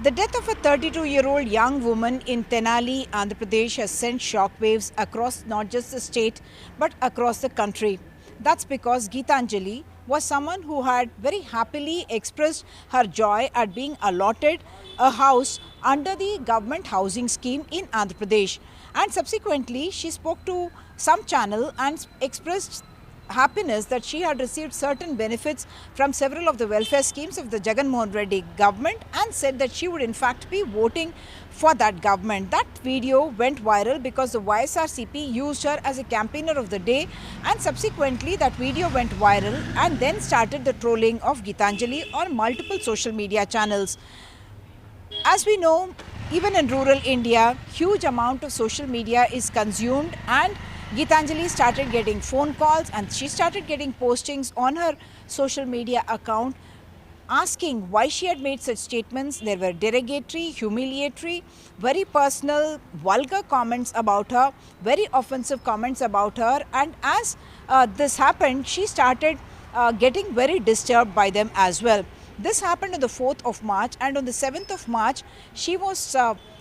The death of a 32-year-old young woman in Tenali, Andhra Pradesh has sent shockwaves across not just the state but across the country. That's because Geethaanjali was someone who had very happily expressed her joy at being allotted a house under the government housing scheme in Andhra Pradesh. And subsequently, she spoke to some channel and expressed happiness that she had received certain benefits from several of the welfare schemes of the Jagan Mohan Reddy government and said that she would in fact be voting for that government. That video went viral because the YSRCP used her as a campaigner of the day, and subsequently that video went viral and then started the trolling of Geethanjali on multiple social media channels. As we know, even in rural India, huge amount of social media is consumed, and Geethanjali started getting phone calls and she started getting postings on her social media account asking why she had made such statements. There were derogatory, humiliatory, very personal, vulgar comments about her, very offensive comments about her, and as this happened, she started getting very disturbed by them as well. This happened on the 4th of March, and on the 7th of March, she was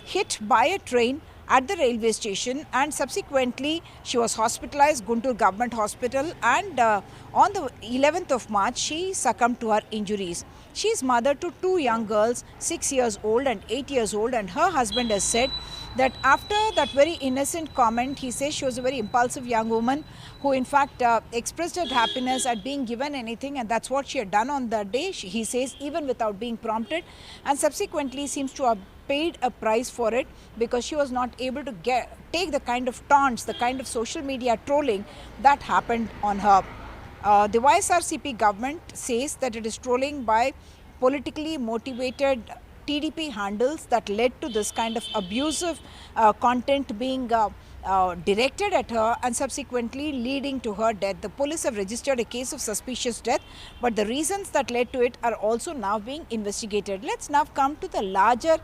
hit by a train at the railway station, and subsequently she was hospitalized Guntur government hospital, and on the 11th of March she succumbed to her injuries. She is mother to two young girls, 6 years old and 8 years old, and her husband has said that after that very innocent comment, he says she was a very impulsive young woman who in fact expressed her happiness at being given anything, and that's what she had done on that day, he says, even without being prompted, and subsequently seems to have paid a price for it because she was not able to take the kind of taunts, the kind of social media trolling that happened on her. The YSRCP government says that it is trolling by politically motivated TDP handles that led to this kind of abusive content being directed at her and subsequently leading to her death. The police have registered a case of suspicious death, but the reasons that led to it are also now being investigated. Let's now come to the larger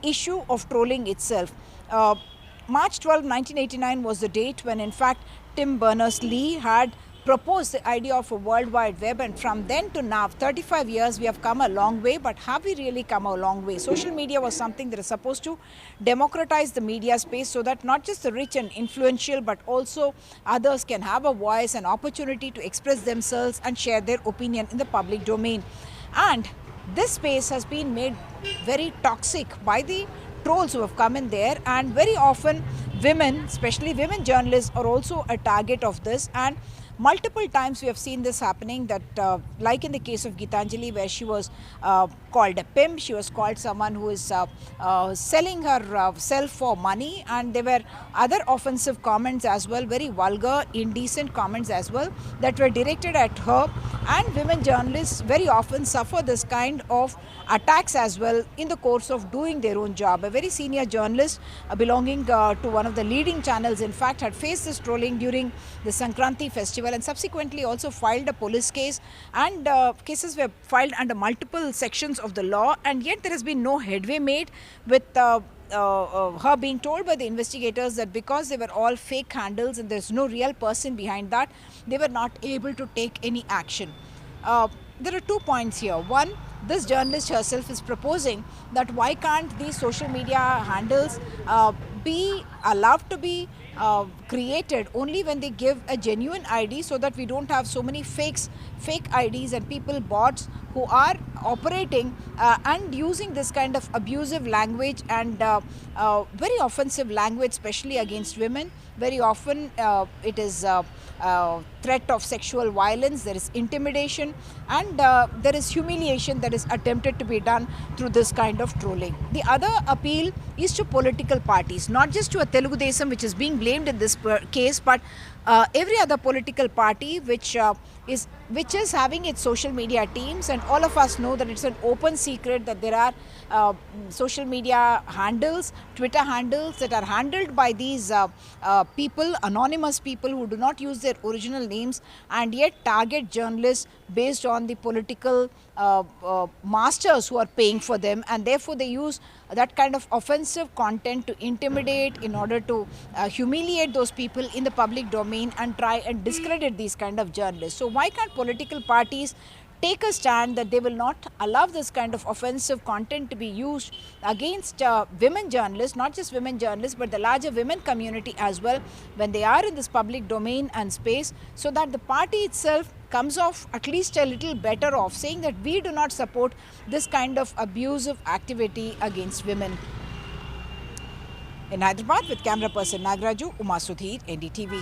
issue of trolling itself. March 12, 1989 was the date when in fact Tim Berners-Lee had proposed the idea of a World Wide Web, and from then to now, 35 years, we have come a long way, but have we really come a long way? Social media was something that is supposed to democratize the media space so that not just the rich and influential, but also others can have a voice and opportunity to express themselves and share their opinion in the public domain. And this space has been made very toxic by the trolls who have come in there, and very often women, especially women journalists, are also a target of this. And multiple times we have seen this happening, that like in the case of Geethanjali, where she was called a pimp, she was called someone who is selling herself for money, and there were other offensive comments as well, very vulgar, indecent comments as well that were directed at her. And women journalists very often suffer this kind of attacks as well in the course of doing their own job. A very senior journalist belonging to one of the leading channels in fact had faced this trolling during the Sankranti festival and subsequently also filed a police case, and cases were filed under multiple sections of the law, and yet there has been no headway made with her being told by the investigators that because they were all fake handles and there's no real person behind that, they were not able to take any action. There are 2 points here. One, this journalist herself is proposing that why can't these social media handles be allowed to be created only when they give a genuine ID, so that we don't have so many fake IDs and people, bots, who are operating and using this kind of abusive language and very offensive language, especially against women. Very often it is threat of sexual violence, there is intimidation, and there is humiliation that is attempted to be done through this kind of trolling. The other appeal is to political parties, not just to a Telugu Desam, which is being blamed in this case, but every other political party which is having its social media teams, and all of us know that it's an open secret that there are social media handles, Twitter handles that are handled by these people, anonymous people who do not use their original names and yet target journalists based on the political masters who are paying for them, and therefore they use that kind of offensive content to intimidate in order to humiliate those people in the public domain and try and discredit these kind of journalists. So why can't political parties take a stand that they will not allow this kind of offensive content to be used against women journalists, not just women journalists, but the larger women community as well, when they are in this public domain and space, so that the party itself comes off at least a little better off, saying that we do not support this kind of abusive activity against women. In Hyderabad, with camera person Nagraju, Uma Sudhir, NDTV.